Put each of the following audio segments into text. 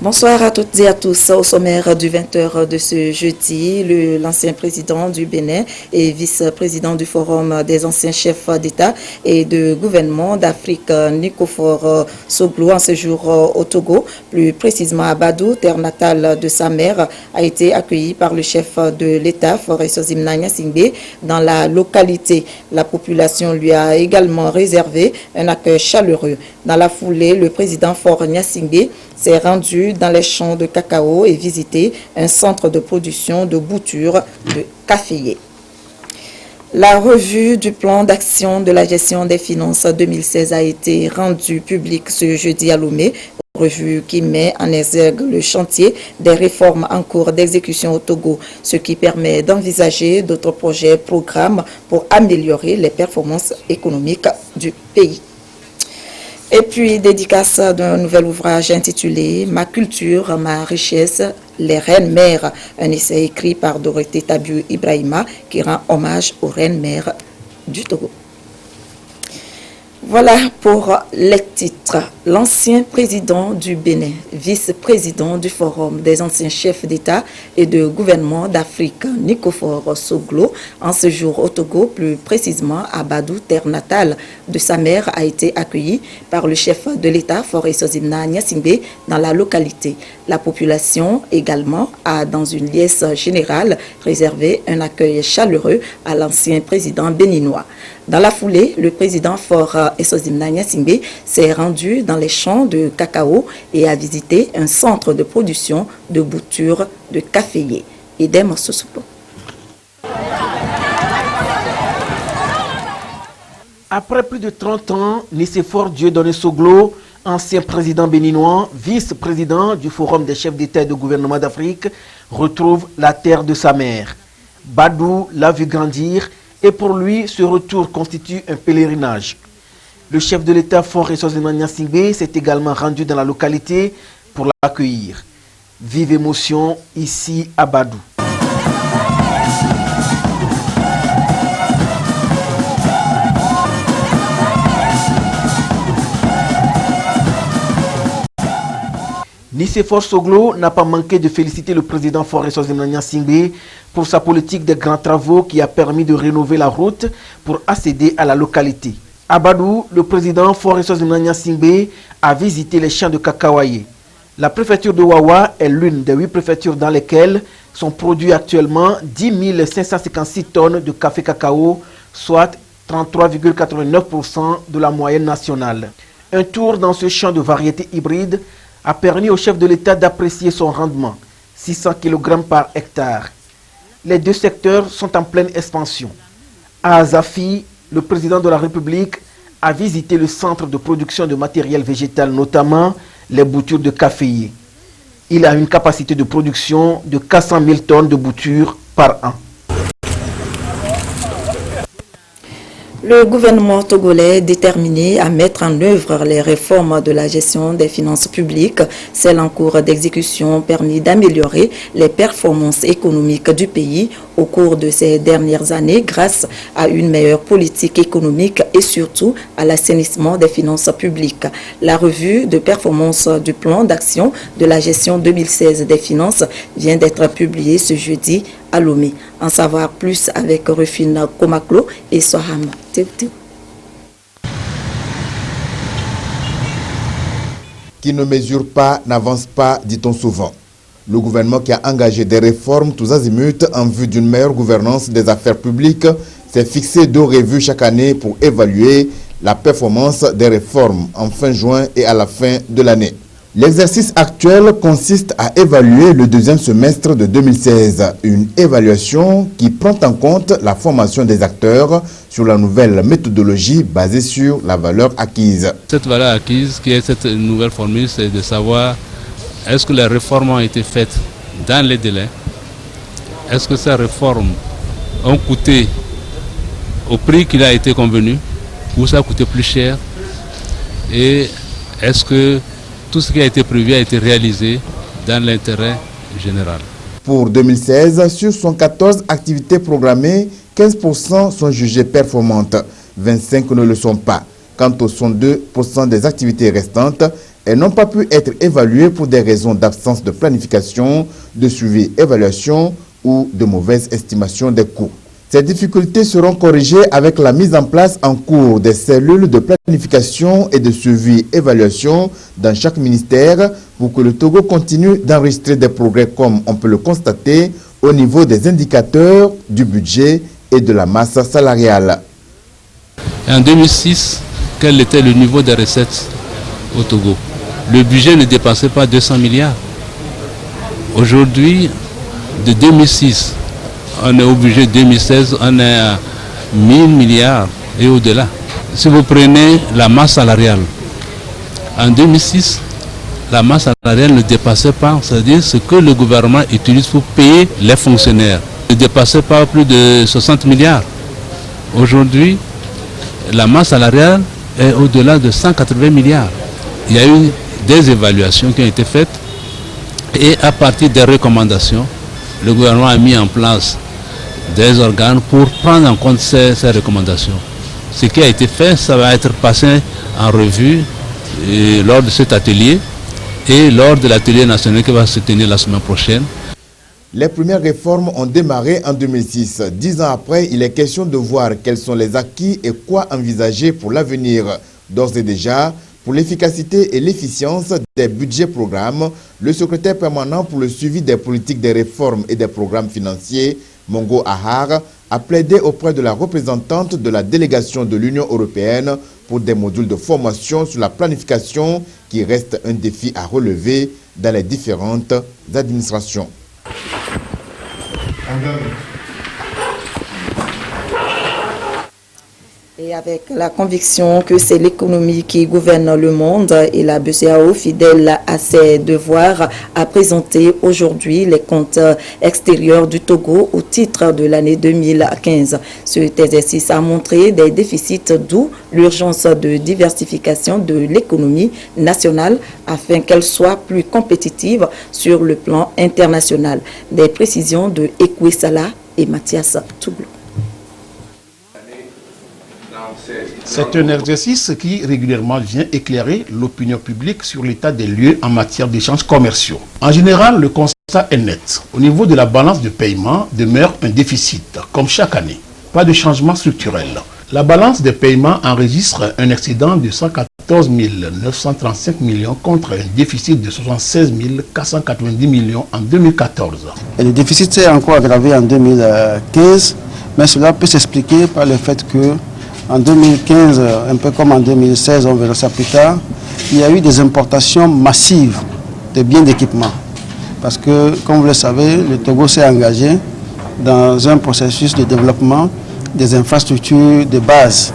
Bonsoir à toutes et à tous. Au sommaire du 20h de ce jeudi, l'ancien président du Bénin et vice-président du Forum des anciens chefs d'État et de gouvernement d'Afrique, Nicophore Soglo, en séjour au Togo, plus précisément à Badou, terre natale de sa mère, a été accueilli par le chef de l'État, Faure Sozimna Gnassingbé, dans la localité. La population lui a également réservé un accueil chaleureux. Dans la foulée, le président Faure Gnassingbé s'est rendu dans les champs de cacao et visité un centre de production de boutures de caféiers. La revue du plan d'action de la gestion des finances 2016 a été rendue publique ce jeudi à Lomé. Revue qui met en exergue le chantier des réformes en cours d'exécution au Togo, ce qui permet d'envisager d'autres projets et programmes pour améliorer les performances économiques du pays. Et puis, dédicace d'un nouvel ouvrage intitulé « Ma culture, ma richesse, les reines-mères », un essai écrit par Dorothée Tabiou Ibrahima qui rend hommage aux reines-mères du Togo. Voilà pour les titres. L'ancien président du Bénin, vice-président du Forum des anciens chefs d'État et de gouvernement d'Afrique, Nicophore Soglo, en séjour au Togo, plus précisément à Badou, terre natale de sa mère, a été accueilli par le chef de l'État, Faure Sozimna Gnassingbé, dans la localité. La population également a, dans une liesse générale, réservé un accueil chaleureux à l'ancien président béninois. Dans la foulée, le président Faure Sozimna Gnassingbé s'est rendu dans les champs de cacao et a visité un centre de production de boutures de caféiers. Idem Sosupo. Après plus de 30 ans, Nicéphore Dieudonné Soglo, ancien président béninois, vice-président du Forum des chefs d'État et de gouvernement d'Afrique, retrouve la terre de sa mère. Badou l'a vu grandir et pour lui, ce retour constitue un pèlerinage. Le chef de l'État, Faure Sozimna Gnassingbé, s'est également rendu dans la localité pour l'accueillir. Vive émotion ici à Badou. Nicéphore Soglo n'a pas manqué de féliciter le président Faure Sozimna Gnassingbé pour sa politique des grands travaux qui a permis de rénover la route pour accéder à la localité. À Badou, le président Faure Sozimna Gnassingbé a visité les champs de cacaoyers. La préfecture de Wawa est l'une des 8 préfectures dans lesquelles sont produits actuellement 10 556 tonnes de café cacao, soit 33,89% de la moyenne nationale. Un tour dans ce champ de variétés hybrides a permis au chef de l'État d'apprécier son rendement, 600 kg par hectare. Les deux secteurs sont en pleine expansion. À Azafi, le président de la République a visité le centre de production de matériel végétal, notamment les boutures de caféiers. Il a une capacité de production de 400 000 tonnes de boutures par an. Le gouvernement togolais est déterminé à mettre en œuvre les réformes de la gestion des finances publiques. Celles en cours d'exécution ont permis d'améliorer les performances économiques du pays au cours de ces dernières années grâce à une meilleure politique économique et surtout à l'assainissement des finances publiques. La revue de performance du plan d'action de la gestion 2016 des finances vient d'être publiée ce jeudi à Lomé. En savoir plus avec Rufine Komaklo et Soham Teutu. Qui ne mesure pas n'avance pas, dit-on souvent. Le gouvernement qui a engagé des réformes tous azimuts en vue d'une meilleure gouvernance des affaires publiques s'est fixé 2 revues chaque année pour évaluer la performance des réformes en fin juin et à la fin de l'année. L'exercice actuel consiste à évaluer le 2e semestre de 2016, une évaluation qui prend en compte la formation des acteurs sur la nouvelle méthodologie basée sur la valeur acquise. Cette valeur acquise, qui est cette nouvelle formule, c'est de savoir est-ce que les réformes ont été faites dans les délais, est-ce que ces réformes ont coûté au prix qu'il a été convenu, ou ça a coûté plus cher, et est-ce que tout ce qui a été prévu a été réalisé dans l'intérêt général. Pour 2016, sur 114 activités programmées, 15% sont jugées performantes, 25% ne le sont pas. Quant aux 102% des activités restantes, et n'ont pas pu être évaluées pour des raisons d'absence de planification, de suivi, évaluation ou de mauvaise estimation des coûts. Ces difficultés seront corrigées avec la mise en place en cours des cellules de planification et de suivi-évaluation dans chaque ministère pour que le Togo continue d'enregistrer des progrès comme on peut le constater au niveau des indicateurs, du budget et de la masse salariale. En 2006, quel était le niveau des recettes au Togo? Le budget ne dépassait pas 200 milliards. Aujourd'hui, de 2006, on est au budget 2016, on est à 1000 milliards et au-delà. Si vous prenez la masse salariale, en 2006, la masse salariale ne dépassait pas, c'est-à-dire ce que le gouvernement utilise pour payer les fonctionnaires, ne dépassait pas plus de 60 milliards. Aujourd'hui, la masse salariale est au-delà de 180 milliards. Il y a eu des évaluations qui ont été faites et à partir des recommandations, le gouvernement a mis en place des organes pour prendre en compte ces recommandations. Ce qui a été fait, ça va être passé en revue lors de cet atelier et lors de l'atelier national qui va se tenir la semaine prochaine. Les premières réformes ont démarré en 2006. 10 ans après, il est question de voir quels sont les acquis et quoi envisager pour l'avenir. D'ores et déjà, pour l'efficacité et l'efficience des budgets programmes, le secrétaire permanent pour le suivi des politiques des réformes et des programmes financiers, Mongo Ahar, a plaidé auprès de la représentante de la délégation de l'Union européenne pour des modules de formation sur la planification qui reste un défi à relever dans les différentes administrations. Et avec la conviction que c'est l'économie qui gouverne le monde et la BCEAO, fidèle à ses devoirs, a présenté aujourd'hui les comptes extérieurs du Togo au titre de l'année 2015. Cet exercice a montré des déficits, d'où l'urgence de diversification de l'économie nationale afin qu'elle soit plus compétitive sur le plan international. Des précisions de Ekwe Salah et Mathias Touglou. C'est un exercice qui régulièrement vient éclairer l'opinion publique sur l'état des lieux en matière d'échanges commerciaux. En général, le constat est net. Au niveau de la balance de paiement demeure un déficit, comme chaque année. Pas de changement structurel. La balance des paiements enregistre un excédent de 114 935 millions contre un déficit de 76 490 millions en 2014. Et le déficit s'est encore aggravé en 2015, mais cela peut s'expliquer par le fait que en 2015, un peu comme en 2016, on verra ça plus tard, il y a eu des importations massives de biens d'équipement. Parce que, comme vous le savez, le Togo s'est engagé dans un processus de développement des infrastructures de base.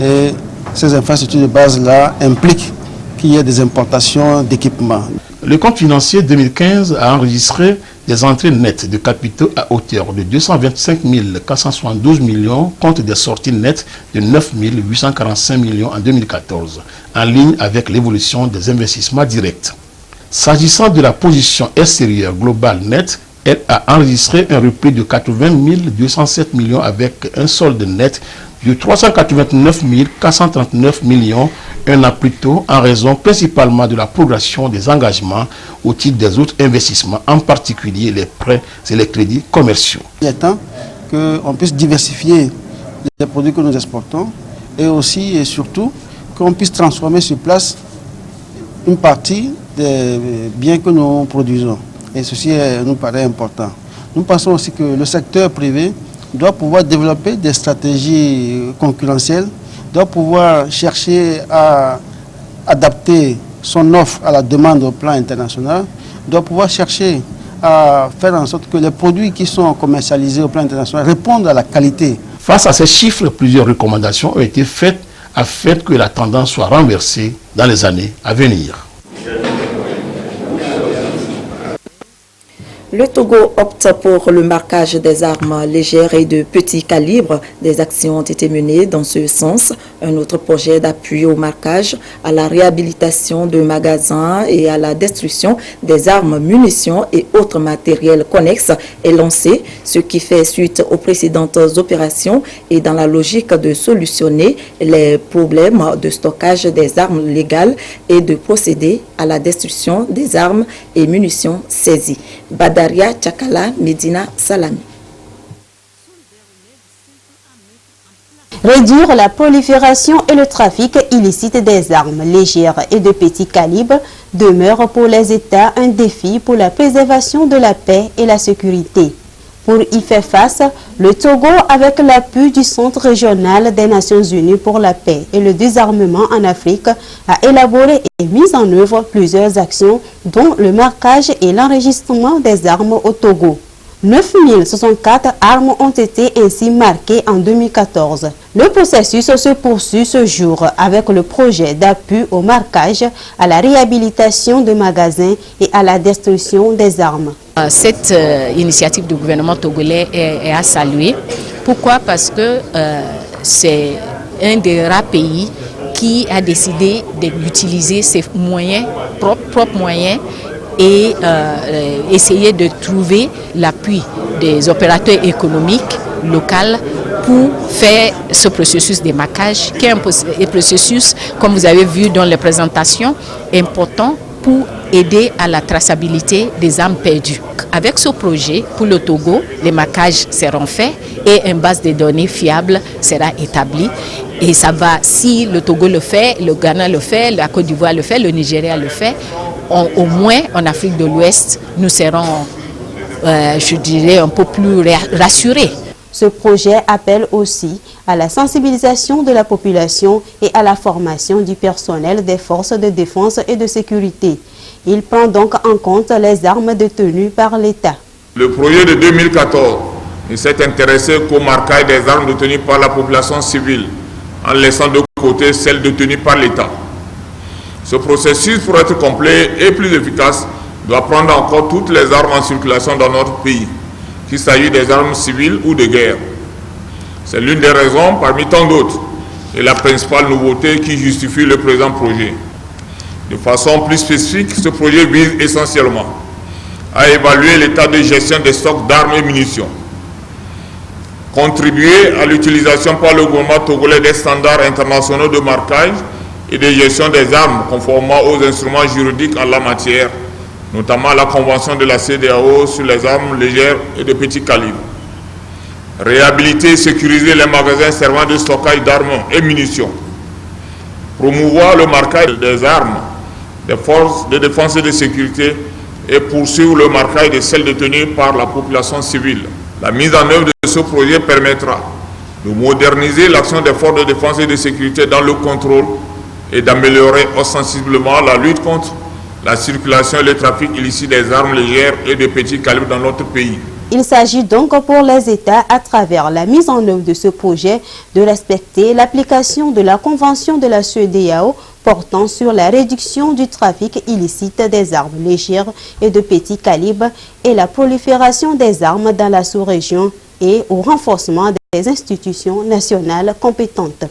Et ces infrastructures de base-là impliquent qu'il y ait des importations d'équipements. Le compte financier 2015 a enregistré des entrées nettes de capitaux à hauteur de 225 472 millions contre des sorties nettes de 9 845 millions en 2014, en ligne avec l'évolution des investissements directs. S'agissant de la position extérieure globale nette, elle a enregistré un repli de 80 207 millions avec un solde net de 389 439 millions un an plus tôt en raison principalement de la progression des engagements au titre des autres investissements, en particulier les prêts et les crédits commerciaux. Il est temps qu'on puisse diversifier les produits que nous exportons et aussi et surtout qu'on puisse transformer sur place une partie des biens que nous produisons. Et ceci nous paraît important. Nous pensons aussi que le secteur privé doit pouvoir développer des stratégies concurrentielles, doit pouvoir chercher à adapter son offre à la demande au plan international, doit pouvoir chercher à faire en sorte que les produits qui sont commercialisés au plan international répondent à la qualité. Face à ces chiffres, plusieurs recommandations ont été faites afin que la tendance soit renversée dans les années à venir. Le Togo opte pour le marquage des armes légères et de petit calibre. Des actions ont été menées dans ce sens. Un autre projet d'appui au marquage, à la réhabilitation de magasins et à la destruction des armes, munitions et autres matériels connexes est lancé, ce qui fait suite aux précédentes opérations et dans la logique de solutionner les problèmes de stockage des armes légales et de procéder à la destruction des armes et munitions saisies. Badaria Tchakala, Medina Salami. Réduire la prolifération et le trafic illicite des armes légères et de petit calibre demeure pour les États un défi pour la préservation de la paix et la sécurité. Pour y faire face, le Togo, avec l'appui du Centre régional des Nations Unies pour la paix et le désarmement en Afrique, a élaboré et mis en œuvre plusieurs actions, dont le marquage et l'enregistrement des armes au Togo. 9064 armes ont été ainsi marquées en 2014. Le processus se poursuit ce jour avec le projet d'appui au marquage, à la réhabilitation de magasins et à la destruction des armes. Cette initiative du gouvernement togolais est à saluer. Pourquoi? Parce que c'est un des rares pays qui a décidé d'utiliser ses moyens, propres moyens, et essayer de trouver l'appui des opérateurs économiques locaux pour faire ce processus de marquage, qui est un processus, comme vous avez vu dans les présentations, important pour aider à la traçabilité des armes perdues. Avec ce projet, pour le Togo, les marquages seront faits et une base de données fiable sera établie. Et ça va, si le Togo le fait, le Ghana le fait, la Côte d'Ivoire le fait, le Nigeria le fait, au moins en Afrique de l'Ouest, nous serons, je dirais, un peu plus rassurés. Ce projet appelle aussi à la sensibilisation de la population et à la formation du personnel des forces de défense et de sécurité. Il prend donc en compte les armes détenues par l'État. Le projet de 2014 ne s'est intéressé qu'au marquage des armes détenues par la population civile, en laissant de côté celles détenues par l'État. Ce processus, pour être complet et plus efficace, doit prendre en compte toutes les armes en circulation dans notre pays, qu'il s'agisse des armes civiles ou de guerre. C'est l'une des raisons, parmi tant d'autres, et la principale nouveauté qui justifie le présent projet. De façon plus spécifique, ce projet vise essentiellement à évaluer l'état de gestion des stocks d'armes et munitions, contribuer à l'utilisation par le gouvernement togolais des standards internationaux de marquage et de gestion des armes conformément aux instruments juridiques en la matière, notamment la Convention de la CEDEAO sur les armes légères et de petit calibre. Réhabiliter et sécuriser les magasins servant de stockage d'armes et munitions. Promouvoir le marquage des armes des forces de défense et de sécurité et poursuivre le marquage de celles détenues par la population civile. La mise en œuvre de ce projet permettra de moderniser l'action des forces de défense et de sécurité dans le contrôle et d'améliorer ostensiblement la lutte contre la circulation et le trafic illicite des armes légères et de petit calibre dans notre pays. Il s'agit donc pour les États, à travers la mise en œuvre de ce projet, de respecter l'application de la Convention de la CEDEAO portant sur la réduction du trafic illicite des armes légères et de petit calibre et la prolifération des armes dans la sous-région et au renforcement des institutions nationales compétentes.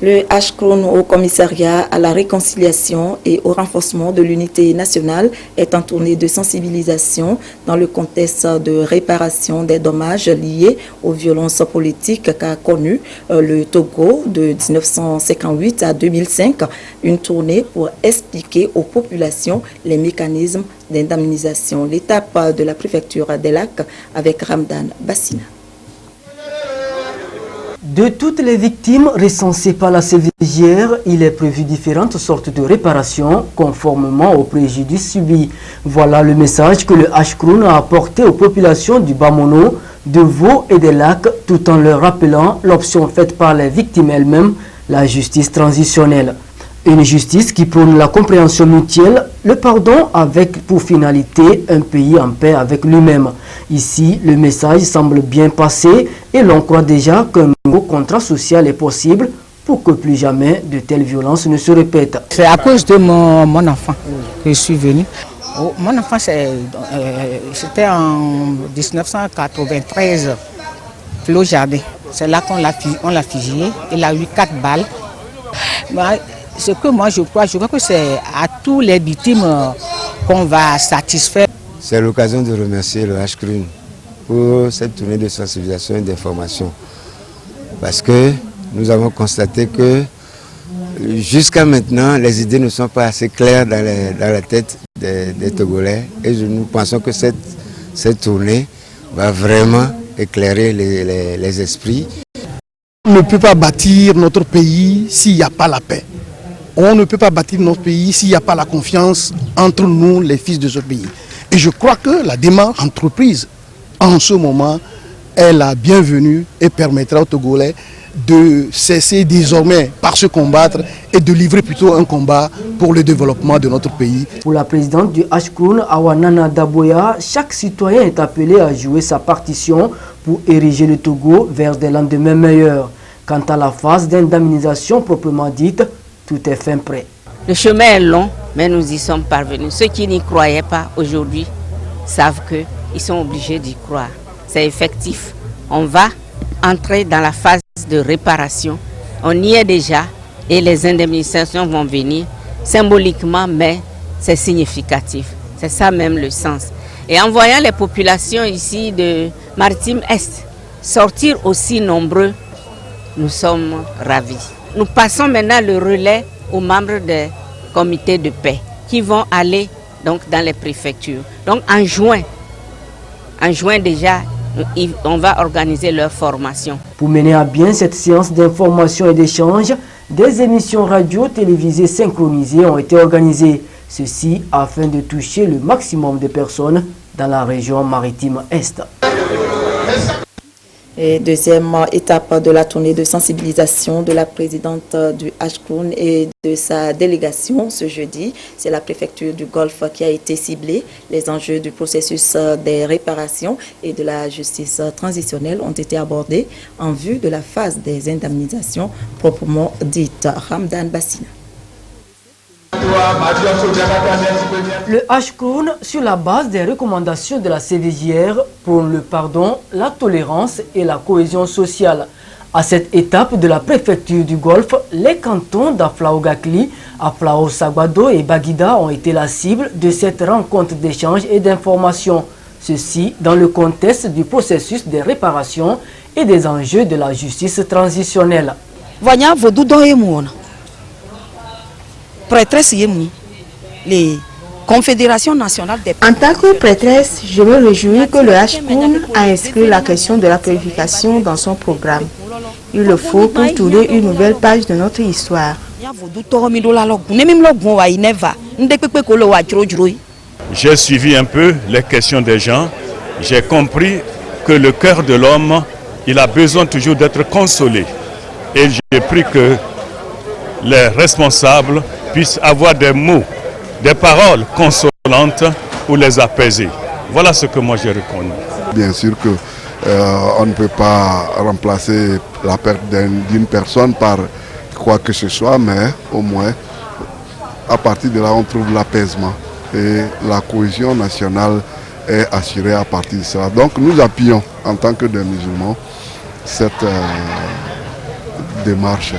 Le Ashkroun au commissariat à la réconciliation et au renforcement de l'unité nationale est en tournée de sensibilisation dans le contexte de réparation des dommages liés aux violences politiques qu'a connu le Togo de 1958 à 2005. Une tournée pour expliquer aux populations les mécanismes d'indemnisation. L'étape de la préfecture des Lacs avec Ramdan Bassina. De toutes les victimes recensées par la CVGR, il est prévu différentes sortes de réparations conformément aux préjudices subis. Voilà le message que le Ashkroun a apporté aux populations du Bamono, de Vaud et des Lacs, tout en leur rappelant l'option faite par les victimes elles-mêmes, la justice transitionnelle. Une justice qui prône la compréhension mutuelle, le pardon avec pour finalité un pays en paix avec lui-même. Ici, le message semble bien passé et l'on croit déjà qu'un nouveau contrat social est possible pour que plus jamais de telles violences ne se répètent. C'est à cause de mon enfant que je suis venu. Mon enfance, c'était en 1993, Flo Jardin. C'est là qu'on l'a fusillé. Il a eu 4 balles. Ce que moi je crois que c'est à tous les victimes qu'on va satisfaire. C'est l'occasion de remercier le HCRUN pour cette tournée de sensibilisation et d'information. Parce que nous avons constaté que jusqu'à maintenant, les idées ne sont pas assez claires dans la tête des Togolais. Et nous pensons que cette tournée va vraiment éclairer les esprits. On ne peut pas bâtir notre pays s'il n'y a pas la paix. On ne peut pas bâtir notre pays s'il n'y a pas la confiance entre nous, les fils de ce pays. Et je crois que la démarche entreprise en ce moment est la bienvenue et permettra aux Togolais de cesser désormais par se combattre et de livrer plutôt un combat pour le développement de notre pays. Pour la présidente du HCRUN, Awanana Daboya, chaque citoyen est appelé à jouer sa partition pour ériger le Togo vers des lendemains meilleurs. Quant à la phase d'indemnisation proprement dite, tout est fin prêt. Le chemin est long, mais nous y sommes parvenus. Ceux qui n'y croyaient pas aujourd'hui savent qu'ils sont obligés d'y croire. C'est effectif. On va entrer dans la phase de réparation. On y est déjà et les indemnisations vont venir symboliquement, mais c'est significatif. C'est ça même le sens. Et en voyant les populations ici de Maritime Est sortir aussi nombreux, nous sommes ravis. Nous passons maintenant le relais aux membres des comités de paix qui vont aller donc dans les préfectures. Donc en juin déjà, on va organiser leur formation. Pour mener à bien cette séance d'information et d'échange, des émissions radio, télévisées synchronisées ont été organisées. Ceci afin de toucher le maximum de personnes dans la région maritime Est. Et deuxième étape de la tournée de sensibilisation de la présidente du HCRUN et de sa délégation ce jeudi. C'est la préfecture du Golfe qui a été ciblée. Les enjeux du processus des réparations et de la justice transitionnelle ont été abordés en vue de la phase des indemnisations proprement dite. Ramdan Bassina. Le HCRUN, sur la base des recommandations de la CVJR, prône le pardon, la tolérance et la cohésion sociale. À cette étape de la préfecture du Golfe, les cantons d'Aflao-Gakli, Aflao-Saguado et Baguida ont été la cible de cette rencontre d'échange et d'information. Ceci dans le contexte du processus de réparation et des enjeux de la justice transitionnelle. Prêtresse les confédérations nationales des... En tant que prêtresse, je me réjouis que le HCRUN a inscrit la question de la purification dans son programme. Il le faut pour tourner une nouvelle page de notre histoire. J'ai suivi un peu les questions des gens. J'ai compris que le cœur de l'homme, il a besoin toujours d'être consolé. Et j'ai pris que les responsables puissent avoir des mots, des paroles consolantes pour les apaiser. Voilà ce que moi j'ai reconnu. Bien sûr que on ne peut pas remplacer la perte d'une personne par quoi que ce soit, mais au moins à partir de là on trouve l'apaisement et la cohésion nationale est assurée à partir de cela. Donc nous appuyons en tant que des musulmans cette démarche.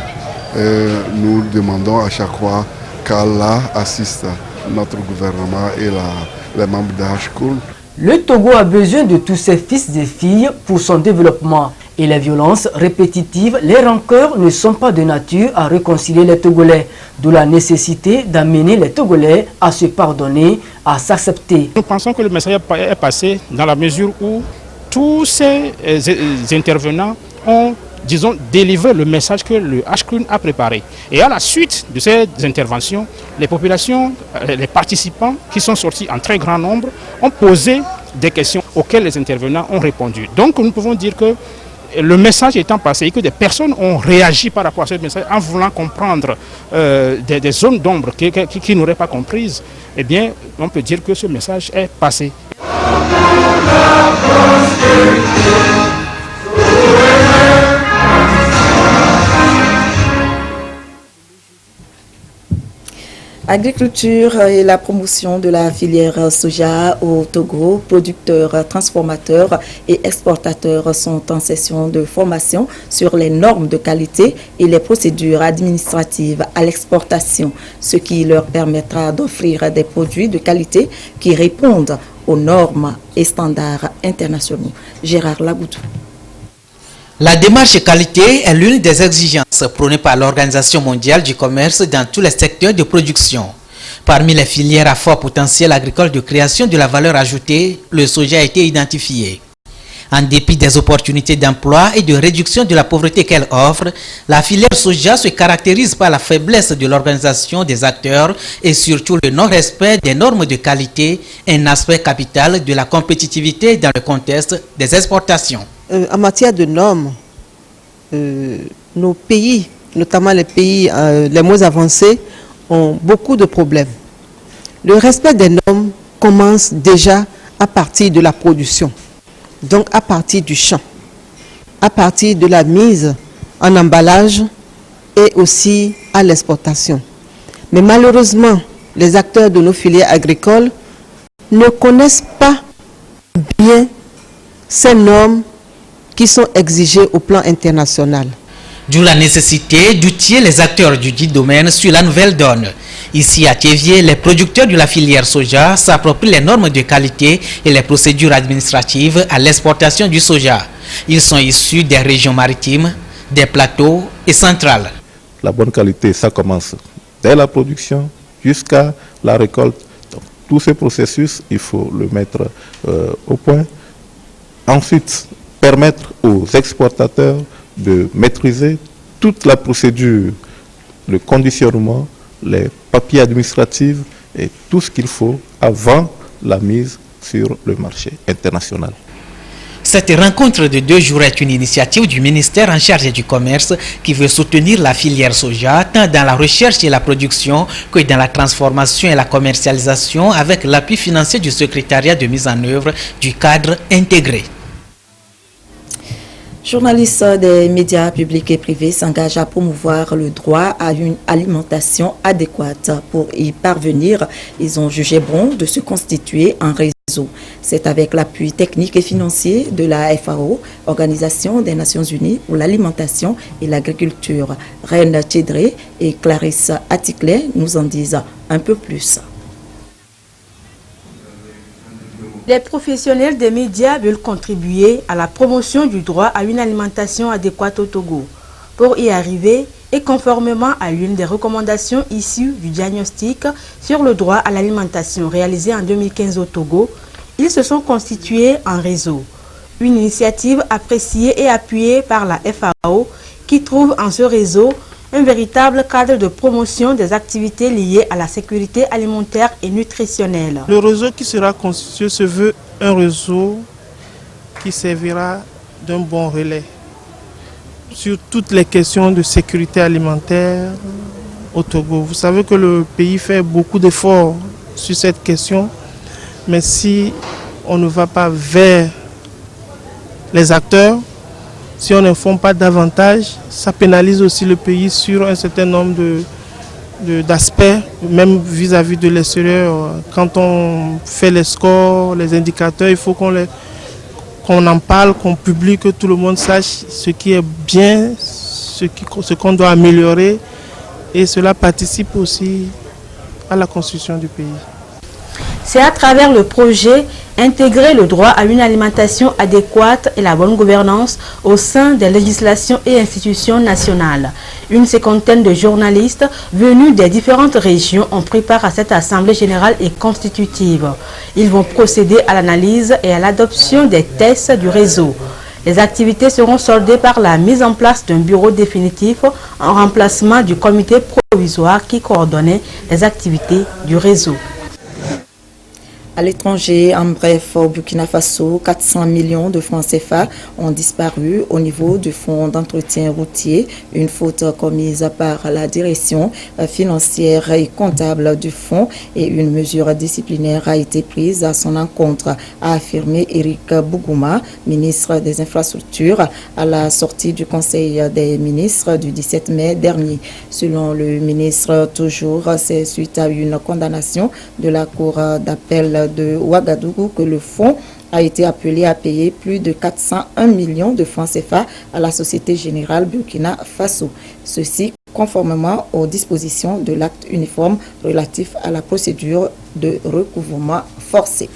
Et nous demandons à chaque fois qu'Allah assiste notre gouvernement et les membres de HCRUN. Le Togo a besoin de tous ses fils et filles pour son développement. Et les violences répétitives, les rancœurs ne sont pas de nature à réconcilier les Togolais. D'où la nécessité d'amener les Togolais à se pardonner, à s'accepter. Nous pensons que le message est passé dans la mesure où tous ces intervenants ont, disons, délivré le message que le HCRUN a préparé. Et à la suite de ces interventions, les populations, les participants qui sont sortis en très grand nombre ont posé des questions auxquelles les intervenants ont répondu. Donc nous pouvons dire que le message étant passé et que des personnes ont réagi par rapport à ce message en voulant comprendre des zones d'ombre qui n'auraient pas comprises, eh bien on peut dire que ce message est passé. Agriculture et la promotion de la filière soja au Togo, producteurs, transformateurs et exportateurs sont en session de formation sur les normes de qualité et les procédures administratives à l'exportation, ce qui leur permettra d'offrir des produits de qualité qui répondent aux normes et standards internationaux. Gérard Lagoudou. La démarche qualité est l'une des exigences prônées par l'Organisation mondiale du commerce dans tous les secteurs de production. Parmi les filières à fort potentiel agricole de création de la valeur ajoutée, le soja a été identifié. En dépit des opportunités d'emploi et de réduction de la pauvreté qu'elle offre, la filière soja se caractérise par la faiblesse de l'organisation des acteurs et surtout le non-respect des normes de qualité, un aspect capital de la compétitivité dans le contexte des exportations. En matière de normes, nos pays, notamment les pays les moins avancés, ont beaucoup de problèmes. Le respect des normes commence déjà à partir de la production, donc à partir du champ, à partir de la mise en emballage et aussi à l'exportation. Mais malheureusement, les acteurs de nos filières agricoles ne connaissent pas bien ces normes qui sont exigées au plan international. D'où la nécessité d'outiller les acteurs du dit domaine sur la nouvelle donne. Ici à Théviers, les producteurs de la filière soja s'approprient les normes de qualité et les procédures administratives à l'exportation du soja. Ils sont issus des régions maritimes, des plateaux et centrales. La bonne qualité, ça commence dès la production jusqu'à la récolte. Donc, tout ce processus, il faut le mettre au point. Ensuite, permettre aux exportateurs de maîtriser toute la procédure, le conditionnement, les papiers administratifs et tout ce qu'il faut avant la mise sur le marché international. Cette rencontre de 2 jours est une initiative du ministère en charge du commerce qui veut soutenir la filière soja tant dans la recherche et la production que dans la transformation et la commercialisation avec l'appui financier du secrétariat de mise en œuvre du cadre intégré. Journalistes des médias publics et privés s'engagent à promouvoir le droit à une alimentation adéquate. Pour y parvenir, ils ont jugé bon de se constituer en réseau. C'est avec l'appui technique et financier de la FAO, Organisation des Nations Unies pour l'alimentation et l'agriculture. Reine Tchédré et Clarisse Atticlet nous en disent un peu plus. Les professionnels des médias veulent contribuer à la promotion du droit à une alimentation adéquate au Togo. Pour y arriver, et conformément à l'une des recommandations issues du diagnostic sur le droit à l'alimentation réalisé en 2015 au Togo, ils se sont constitués en réseau. Une initiative appréciée et appuyée par la FAO qui trouve en ce réseau un véritable cadre de promotion des activités liées à la sécurité alimentaire et nutritionnelle. Le réseau qui sera constitué se veut un réseau qui servira d'un bon relais sur toutes les questions de sécurité alimentaire au Togo. Vous savez que le pays fait beaucoup d'efforts sur cette question, mais si on ne va pas vers les acteurs, si on n'informe pas davantage, ça pénalise aussi le pays sur un certain nombre d'aspects, même vis-à-vis de l'extérieur. Quand on fait les scores, les indicateurs, il faut qu'on en parle, qu'on publie, que tout le monde sache ce qui est bien, ce qu'on doit améliorer. Et cela participe aussi à la construction du pays. C'est à travers le projet Intégrer le droit à une alimentation adéquate et la bonne gouvernance au sein des législations et institutions nationales. Une cinquantaine de journalistes venus des différentes régions ont pris part à cette assemblée générale et constitutive. Ils vont procéder à l'analyse et à l'adoption des tests du réseau. Les activités seront soldées par la mise en place d'un bureau définitif en remplacement du comité provisoire qui coordonnait les activités du réseau. À l'étranger, en bref, au Burkina Faso, 400 millions de francs CFA ont disparu au niveau du fonds d'entretien routier, une faute commise par la direction financière et comptable du fonds et une mesure disciplinaire a été prise à son encontre, a affirmé Éric Bougouma, ministre des Infrastructures, à la sortie du Conseil des ministres du 17 mai dernier. Selon le ministre, toujours, c'est suite à une condamnation de la Cour d'appel de Ouagadougou que le fonds a été appelé à payer plus de 401 millions de francs CFA à la Société Générale Burkina Faso. Ceci conformément aux dispositions de l'acte uniforme relatif à la procédure de recouvrement forcé.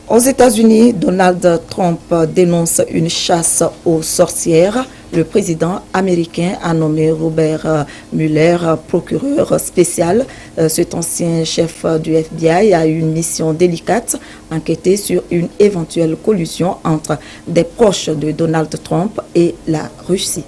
Aux États-Unis, Donald Trump dénonce une chasse aux sorcières. Le président américain a nommé Robert Mueller procureur spécial. Cet ancien chef du FBI a eu une mission délicate, enquêter sur une éventuelle collusion entre des proches de Donald Trump et la Russie.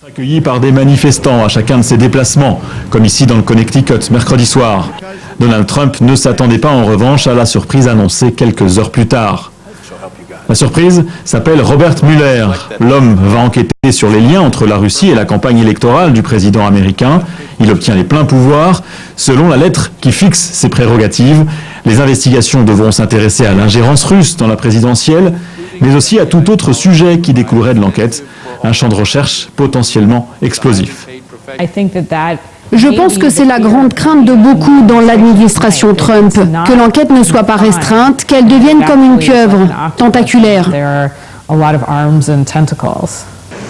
Accueilli par des manifestants à chacun de ses déplacements, comme ici dans le Connecticut mercredi soir. Donald Trump ne s'attendait pas en revanche à la surprise annoncée quelques heures plus tard. La surprise s'appelle Robert Mueller. L'homme va enquêter sur les liens entre la Russie et la campagne électorale du président américain. Il obtient les pleins pouvoirs. Selon la lettre qui fixe ses prérogatives, les investigations devront s'intéresser à l'ingérence russe dans la présidentielle, mais aussi à tout autre sujet qui découlerait de l'enquête, un champ de recherche potentiellement explosif. Je pense que c'est la grande crainte de beaucoup dans l'administration Trump, que l'enquête ne soit pas restreinte, qu'elle devienne comme une pieuvre, tentaculaire.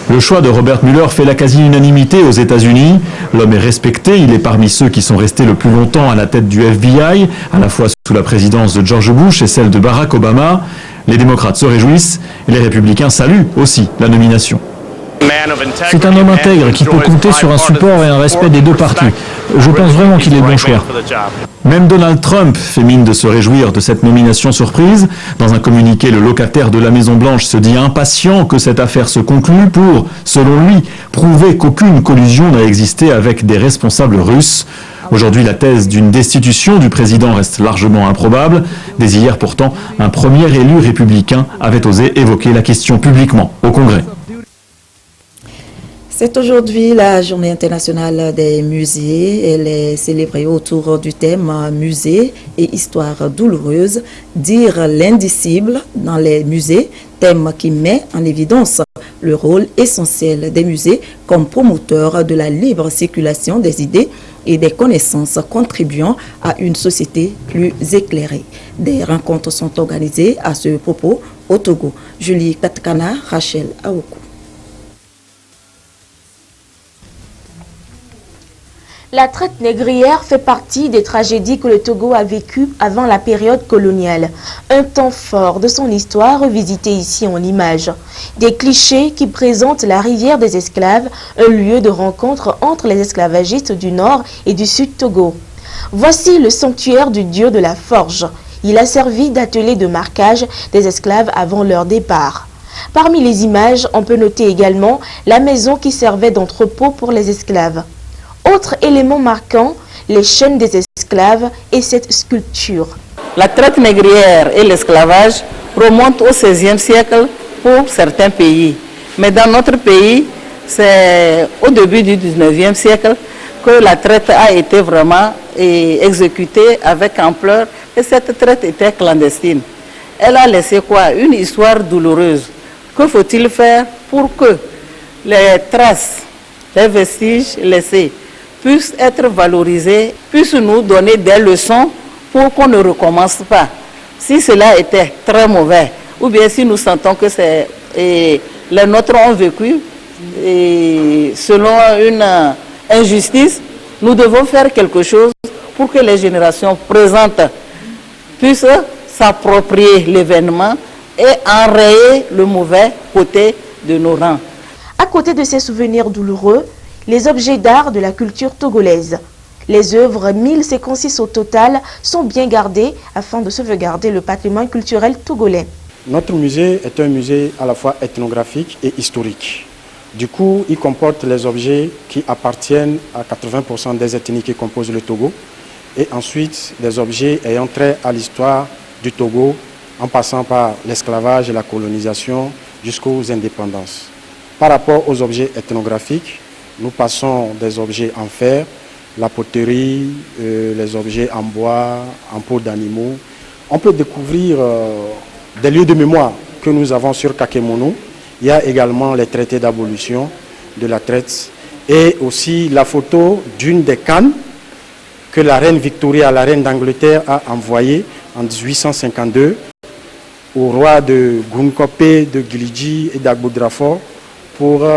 Le choix de Robert Mueller fait la quasi-unanimité aux États-Unis. L'homme est respecté, il est parmi ceux qui sont restés le plus longtemps à la tête du FBI, à la fois sous la présidence de George Bush et celle de Barack Obama. Les démocrates se réjouissent et les républicains saluent aussi la nomination. C'est un homme intègre qui peut compter sur un support et un respect des deux partis. Je pense vraiment qu'il est le bon choix. Même Donald Trump fait mine de se réjouir de cette nomination surprise. Dans un communiqué, le locataire de la Maison-Blanche se dit impatient que cette affaire se conclue pour, selon lui, prouver qu'aucune collusion n'a existé avec des responsables russes. Aujourd'hui, la thèse d'une destitution du président reste largement improbable. Dès hier, pourtant, un premier élu républicain avait osé évoquer la question publiquement au Congrès. C'est aujourd'hui la journée internationale des musées. Elle est célébrée autour du thème musée et histoire douloureuse, dire l'indicible dans les musées, thème qui met en évidence le rôle essentiel des musées comme promoteurs de la libre circulation des idées et des connaissances contribuant à une société plus éclairée. Des rencontres sont organisées à ce propos au Togo. Julie Katkana, Rachel Aoku. La traite négrière fait partie des tragédies que le Togo a vécues avant la période coloniale. Un temps fort de son histoire revisité ici en images. Des clichés qui présentent la rivière des esclaves, un lieu de rencontre entre les esclavagistes du nord et du sud Togo. Voici le sanctuaire du dieu de la forge. Il a servi d'atelier de marquage des esclaves avant leur départ. Parmi les images, on peut noter également la maison qui servait d'entrepôt pour les esclaves. Autre élément marquant, les chaînes des esclaves et cette sculpture. La traite négrière et l'esclavage remontent au XVIe siècle pour certains pays. Mais dans notre pays, c'est au début du XIXe siècle que la traite a été vraiment exécutée avec ampleur et cette traite était clandestine. Elle a laissé quoi? Une histoire douloureuse. Que faut-il faire pour que les traces, les vestiges laissés puissent être valorisés, puissent nous donner des leçons pour qu'on ne recommence pas. Si cela était très mauvais, ou bien si nous sentons que les nôtres ont vécu selon une injustice, nous devons faire quelque chose pour que les générations présentes puissent s'approprier l'événement et enrayer le mauvais côté de nos rangs. À côté de ces souvenirs douloureux, les objets d'art de la culture togolaise. Les œuvres, 1056 au total, sont bien gardées afin de sauvegarder le patrimoine culturel togolais. Notre musée est un musée à la fois ethnographique et historique. Du coup, il comporte les objets qui appartiennent à 80% des ethnies qui composent le Togo et ensuite des objets ayant trait à l'histoire du Togo, en passant par l'esclavage et la colonisation jusqu'aux indépendances. Par rapport aux objets ethnographiques, nous passons des objets en fer, la poterie, les objets en bois, en peau d'animaux. On peut découvrir des lieux de mémoire que nous avons sur Kakemono. Il y a également les traités d'abolition de la traite et aussi la photo d'une des cannes que la reine Victoria, la reine d'Angleterre, a envoyée en 1852 au roi de Gunkopé, de Gilidji et d'Agboudrafort pour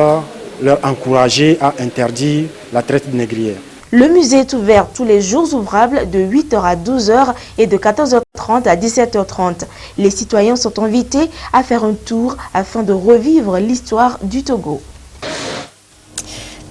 leur encourager à interdire la traite négrière. Le musée est ouvert tous les jours ouvrables de 8h à 12h et de 14h30 à 17h30. Les citoyens sont invités à faire un tour afin de revivre l'histoire du Togo.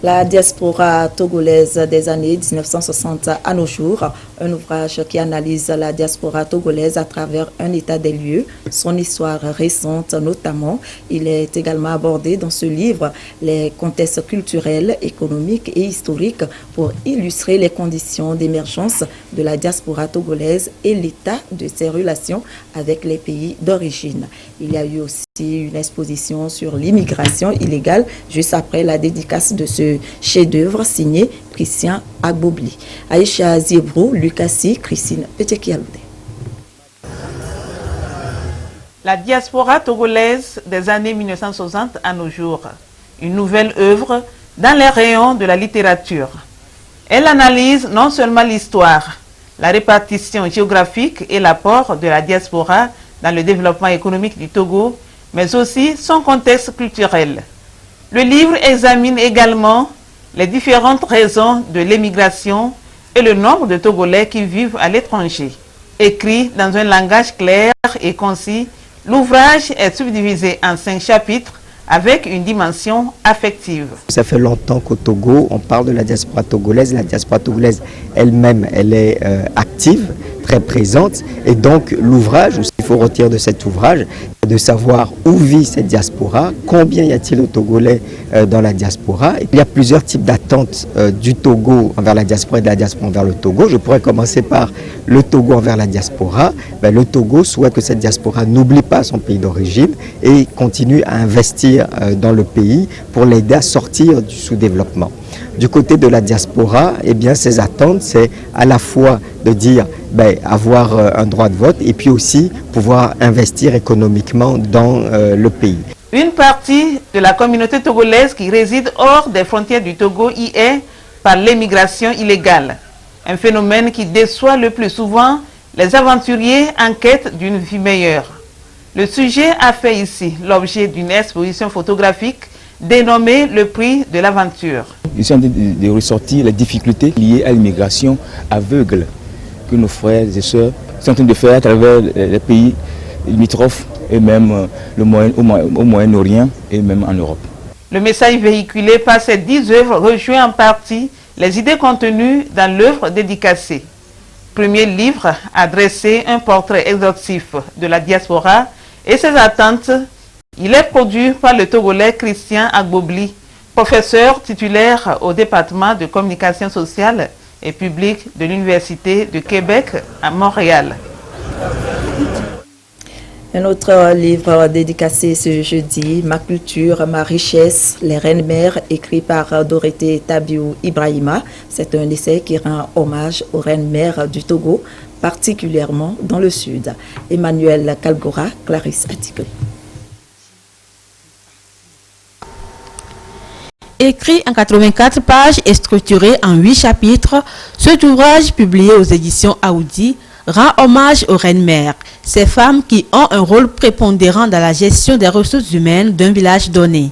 La diaspora togolaise des années 1960 à nos jours, un ouvrage qui analyse la diaspora togolaise à travers un état des lieux, son histoire récente notamment. Il est également abordé dans ce livre les contextes culturels, économiques et historiques pour illustrer les conditions d'émergence de la diaspora togolaise et l'état de ses relations avec les pays d'origine. Il y a eu aussi une exposition sur l'immigration illégale juste après la dédicace de ce chef-d'œuvre signé Christian Agbobli. Aïcha Ziebrou, Lucassi, Christine Petekialoude. La diaspora togolaise des années 1960 à nos jours, une nouvelle œuvre dans les rayons de la littérature. Elle analyse non seulement l'histoire, la répartition géographique et l'apport de la diaspora dans le développement économique du Togo, mais aussi son contexte culturel. Le livre examine également les différentes raisons de l'émigration et le nombre de Togolais qui vivent à l'étranger. Écrit dans un langage clair et concis, l'ouvrage est subdivisé en 5 chapitres avec une dimension affective. Ça fait longtemps qu'au Togo, on parle de la diaspora togolaise. La diaspora togolaise elle-même, elle est active, très présente. Et donc l'ouvrage, ce qu'il faut retirer de cet ouvrage, c'est de savoir où vit cette diaspora, combien y a-t-il de Togolais dans la diaspora. Il y a plusieurs types d'attentes du Togo envers la diaspora et de la diaspora envers le Togo. Je pourrais commencer par le Togo envers la diaspora. Le Togo souhaite que cette diaspora n'oublie pas son pays d'origine et continue à investir dans le pays pour l'aider à sortir du sous-développement. Du côté de la diaspora, eh bien, ses attentes, c'est à la fois de dire avoir un droit de vote et puis aussi pouvoir investir économiquement dans le pays. Une partie de la communauté togolaise qui réside hors des frontières du Togo y est par l'émigration illégale, un phénomène qui déçoit le plus souvent les aventuriers en quête d'une vie meilleure. Le sujet a fait ici l'objet d'une exposition photographique dénommée le prix de l'aventure. Ils sont en train de ressortir les difficultés liées à l'immigration aveugle que nos frères et sœurs sont en train de faire à travers les pays limitrophes et même au Moyen-Orient et même en Europe. Le message véhiculé par ces 10 œuvres rejoint en partie les idées contenues dans l'œuvre dédicacée. Premier livre a dressé un portrait exhaustif de la diaspora et ses attentes. Il est produit par le Togolais Christian Agbobli, professeur titulaire au département de communication sociale et publique de l'Université de Québec à Montréal. Un autre livre dédicacé ce jeudi, Ma culture, ma richesse, les reines-mères, écrit par Dorothée Tabiou Ibrahima. C'est un essai qui rend hommage aux reines-mères du Togo, particulièrement dans le sud. Emmanuel Kalgora, Clarisse Atticle. Écrit en 84 pages et structuré en 8 chapitres, cet ouvrage publié aux éditions Aoudi rend hommage aux reines-mères, ces femmes qui ont un rôle prépondérant dans la gestion des ressources humaines d'un village donné.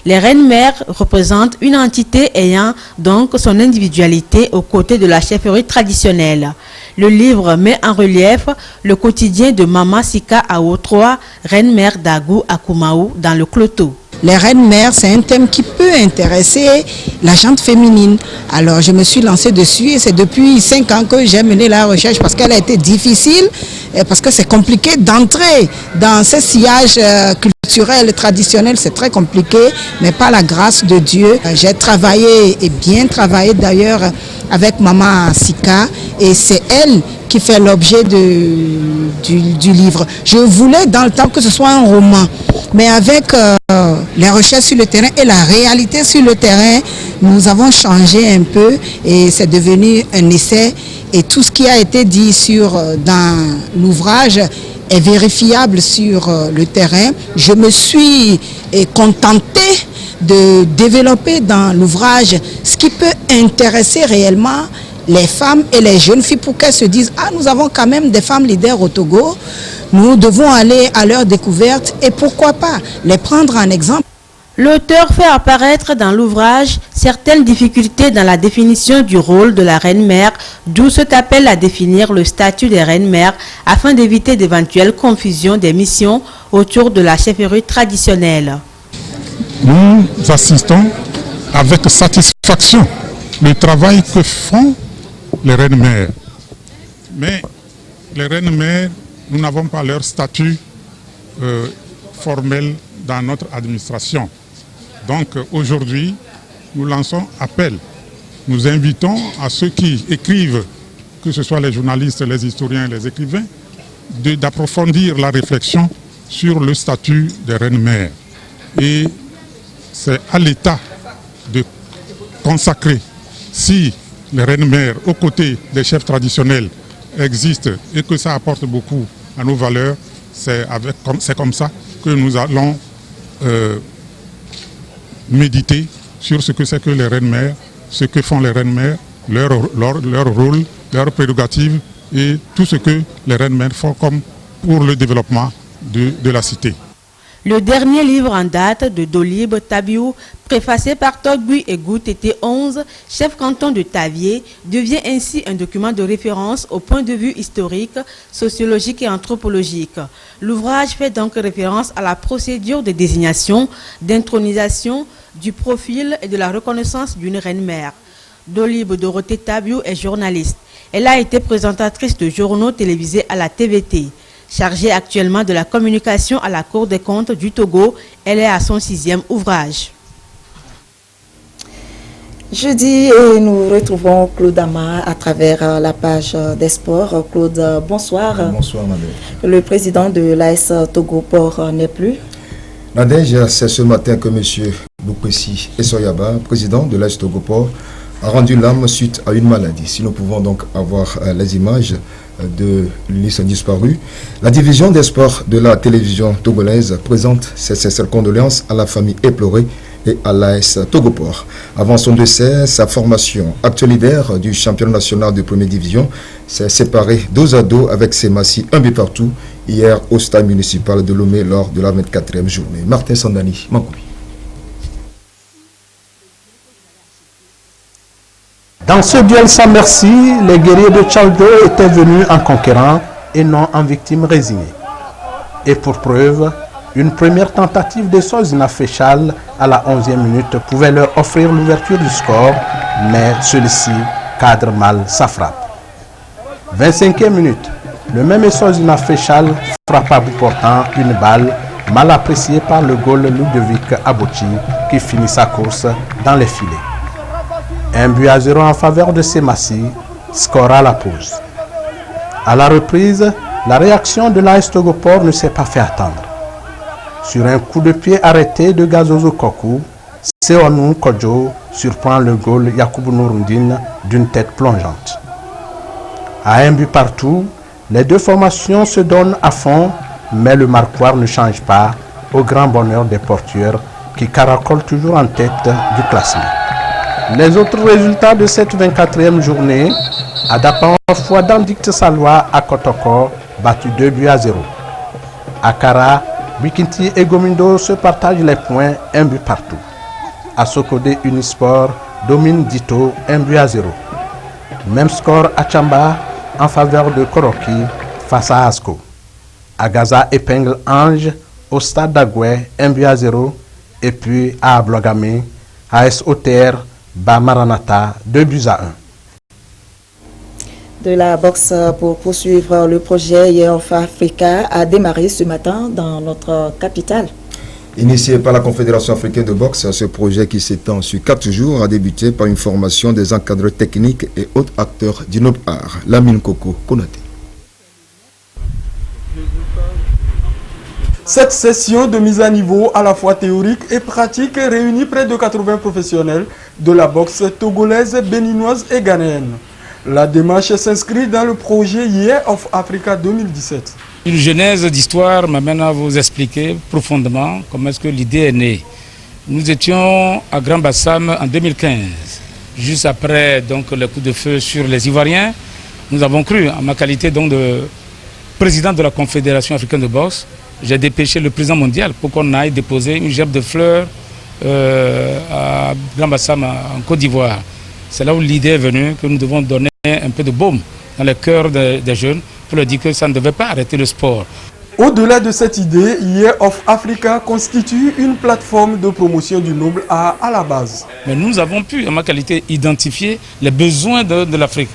Les reines-mères représentent une entité ayant donc son individualité aux côtés de la chefferie traditionnelle. Le livre met en relief le quotidien de Mama Sika Awo 3, reine-mère d'Agou à Kumaou dans le Cloto. Les reines-mères, c'est un thème qui peut intéresser la gente féminine. Alors je me suis lancée dessus et c'est depuis 5 ans que j'ai mené la recherche parce qu'elle a été difficile, et parce que c'est compliqué d'entrer dans ce sillage culturel, traditionnel, c'est très compliqué, mais par la grâce de Dieu. J'ai travaillé et bien travaillé d'ailleurs avec Maman Sika, et c'est elle qui fait l'objet du livre. Je voulais dans le temps que ce soit un roman, mais avec les recherches sur le terrain et la réalité sur le terrain, nous avons changé un peu et c'est devenu un essai. Et tout ce qui a été dit dans l'ouvrage est vérifiable sur le terrain. Je me suis contentée de développer dans l'ouvrage ce qui peut intéresser réellement les femmes et les jeunes filles pour qu'elles se disent « Ah, nous avons quand même des femmes leaders au Togo, nous devons aller à leur découverte et pourquoi pas les prendre en exemple ». L'auteur fait apparaître dans l'ouvrage certaines difficultés dans la définition du rôle de la reine-mère, d'où cet appel à définir le statut des reines-mères afin d'éviter d'éventuelles confusions des missions autour de la chefferie traditionnelle. Nous assistons avec satisfaction le travail que font les reines-mères. Mais les reines-mères, nous n'avons pas leur statut formel dans notre administration. Donc aujourd'hui, nous lançons appel. Nous invitons à ceux qui écrivent, que ce soit les journalistes, les historiens, les écrivains, d'approfondir la réflexion sur le statut des reines-mères. Et c'est à l'État de consacrer, si les reines-mères, aux côtés des chefs traditionnels, existent et que ça apporte beaucoup à nos valeurs, c'est comme ça que nous allons méditer sur ce que c'est que les reines-mères, ce que font les reines-mères, leur rôle, leurs prérogatives et tout ce que les reines-mères font comme pour le développement de la cité. Le dernier livre en date de Dolib Tabiou, préfacé par Togbu et Goutété 11, chef canton de Tavier, devient ainsi un document de référence au point de vue historique, sociologique et anthropologique. L'ouvrage fait donc référence à la procédure de désignation, d'intronisation, du profil et de la reconnaissance d'une reine-mère. Dolib Dorothée Tabiou est journaliste. Elle a été présentatrice de journaux télévisés à la TVT. Chargée actuellement de la communication à la Cour des comptes du Togo, elle est à son 6e ouvrage. Jeudi, nous retrouvons Claude Ama à travers la page des sports. Claude, bonsoir. Bonsoir, Nadège. Le président de l'AS Togo Port n'est plus. Nadège, c'est ce matin que M. Boupessi Essoyaba, président de l'AS Togo Port, a rendu l'âme suite à une maladie. Si nous pouvons donc avoir les images de l'UNIS disparu, la division des sports de la télévision togolaise présente ses sincères condoléances à la famille éplorée et à l'AS Togoport. Avant son décès, sa formation, actuel leader du championnat national de première division, s'est séparée dos à dos avec ses massifs un but partout hier au stade municipal de Lomé lors de la 24e journée. Martin Sandani, Mankoui. Dans ce duel sans merci, les guerriers de Tchaldo étaient venus en conquérant et non en victimes résignées. Et pour preuve, une première tentative de Sozina Féchal à la 11e minute pouvait leur offrir l'ouverture du score, mais celui-ci cadre mal sa frappe. 25e minute, le même Sozina Féchal frappa à bout portant une balle mal appréciée par le goal Ludovic Abouchi qui finit sa course dans les filets. 1-0 en faveur de Semassi, score à la pause. À la reprise, la réaction de l'AS Togoport ne s'est pas fait attendre. Sur un coup de pied arrêté de Gazozo Koku, Seonu Kodjo surprend le goal Yakubu Nourundine d'une tête plongeante. À un but partout, les deux formations se donnent à fond, mais le marquoir ne change pas, au grand bonheur des porteurs qui caracolent toujours en tête du classement. Les autres résultats de cette 24e journée, Adapan Fouadan Dicte Salois à Kotoko, battu 2-0. Akara, Bikinti et Gomindo se partagent les points, un but partout. À Sokode Unisport, domine Dito, 1-0. Même score à Chamba en faveur de Koroki face à Asko. Agaza épingle Ange au stade d'Agoué, 1-0. Et puis à Ablogame, AS Oter, Maranatha, 2-1. De la boxe pour poursuivre le projet Year of Africa a démarré ce matin dans notre capitale. Initié par la Confédération africaine de boxe, ce projet qui s'étend sur 4 jours a débuté par une formation des encadreurs techniques et autres acteurs du noble art. Lamine Koko Konaté. Cette session de mise à niveau à la fois théorique et pratique réunit près de 80 professionnels de la boxe togolaise, béninoise et ghanéenne. La démarche s'inscrit dans le projet Year of Africa 2017. Une genèse d'histoire m'amène à vous expliquer profondément comment est-ce que l'idée est née. Nous étions à Grand Bassam en 2015, juste après donc, le coup de feu sur les Ivoiriens. Nous avons cru, en ma qualité donc, de président de la Confédération africaine de boxe, j'ai dépêché le président mondial pour qu'on aille déposer une gerbe de fleurs à Grand Bassam en Côte d'Ivoire. C'est là où l'idée est venue que nous devons donner un peu de baume dans le cœur des jeunes pour leur dire que ça ne devait pas arrêter le sport. Au-delà de cette idée, Year of Africa constitue une plateforme de promotion du noble art à la base. Mais nous avons pu, en ma qualité, identifier les besoins de l'Afrique.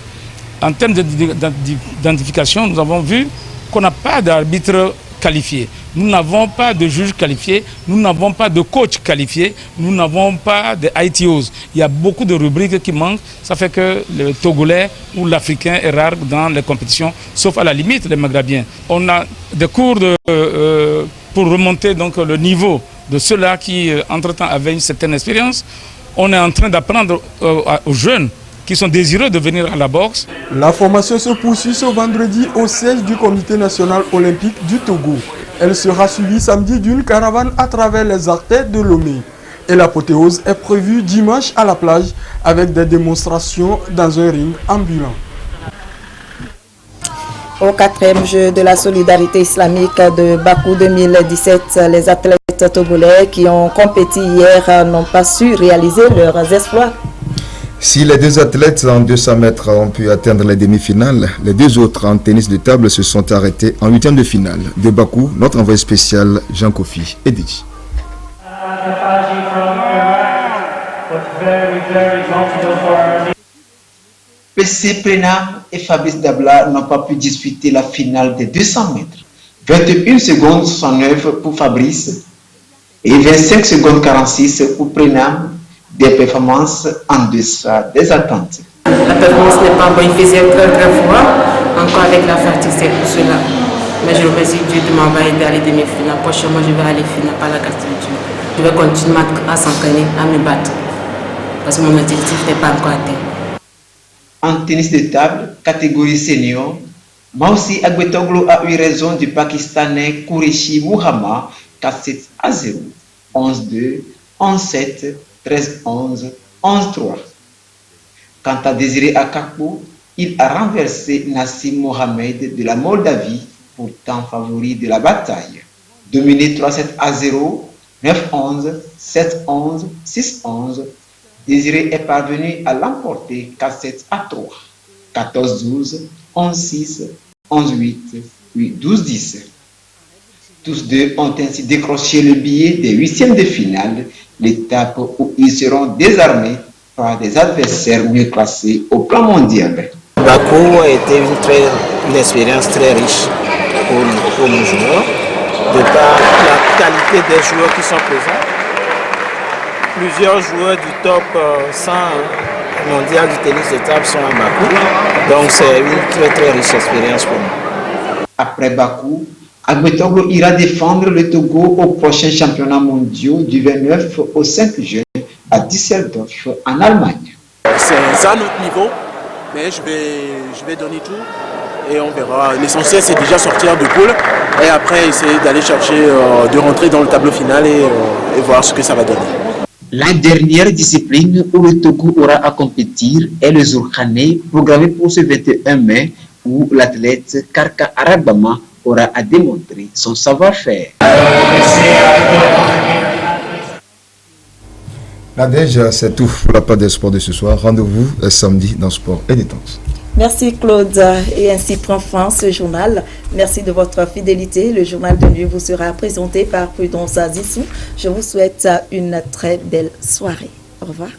En termes d'identification, nous avons vu qu'on n'a pas d'arbitre qualifié. Nous n'avons pas de juge qualifié, nous n'avons pas de coach qualifié, nous n'avons pas de ITOs. Il y a beaucoup de rubriques qui manquent. Ça fait que le Togolais ou l'Africain est rare dans les compétitions, sauf à la limite les Maghrébiens. On a des cours pour remonter donc, le niveau de ceux-là qui, entre-temps, avaient une certaine expérience. On est en train d'apprendre aux jeunes qui sont désireux de venir à la boxe. La formation se poursuit ce vendredi au siège du Comité national olympique du Togo. Elle sera suivie samedi d'une caravane à travers les artères de Lomé. Et l'apothéose est prévue dimanche à la plage avec des démonstrations dans un ring ambulant. Au 4e jeu de la solidarité islamique de Bakou 2017, les athlètes togolais qui ont compéti hier n'ont pas su réaliser leurs exploits. Si les 2 athlètes en 200 mètres ont pu atteindre les demi-finales, les 2 autres en tennis de table se sont arrêtés en 8e de finale. De Bakou, notre envoyé spécial Jean Kofi est dit. PC Prena et Fabrice Dabla n'ont pas pu disputer la finale des 200 mètres. 21 secondes 69 pour Fabrice et 25 secondes 46 pour Prena. Des performances en deçà des attentes. La performance n'est pas bonne, il faisait très froid, encore avec la fatigue, c'est pour cela. Mais je remercie Dieu de m'avoir aidé à aller demi-finale. Prochainement, je vais aller finale par la grâce de Dieu. Je vais continuer à s'entraîner, à me battre, parce que mon objectif n'est pas encore atteint. En tennis de table, catégorie senior, Maousi Agbetoglu a eu raison du Pakistanais Qureshi Muhammad 4-7-0, 11-2, 11-7, 13-11, 11-3. Quant à Désiré Akakou, il a renversé Nassim Mohamed de la Moldavie, pourtant favori de la bataille. Dominé 3-7-0, 9-11, 7-11, 6-11, Désiré est parvenu à l'emporter 4-7-3, 14-12, 11-6, 11-8, 12-10. Tous deux ont ainsi décroché le billet des 8e de finale, l'étape où ils seront désarmés par des adversaires mieux classés au plan mondial. Bakou a été une expérience très riche pour nos joueurs, de par la qualité des joueurs qui sont présents. Plusieurs joueurs du top 100 mondial du tennis de table sont à Bakou, donc c'est une très riche expérience pour nous. Après Bakou, Agbetoglu ira défendre le Togo au prochain championnat mondial du 29 au 5 juin à Düsseldorf en Allemagne. C'est à notre niveau, mais je vais donner tout et on verra. L'essentiel c'est déjà sortir de poule et après essayer d'aller chercher, de rentrer dans le tableau final et voir ce que ça va donner. La dernière discipline où le Togo aura à compétir est le Zourkhané, programmé pour ce 21 mai où l'athlète Karka Arabama aura à démontrer son savoir-faire. Nadège, c'est tout pour la page des sports de ce soir. Rendez-vous samedi dans Sport et Détente. Merci Claude. Et ainsi prend fin ce journal. Merci de votre fidélité. Le journal de nuit vous sera présenté par Prudence Azissou. Je vous souhaite une très belle soirée. Au revoir.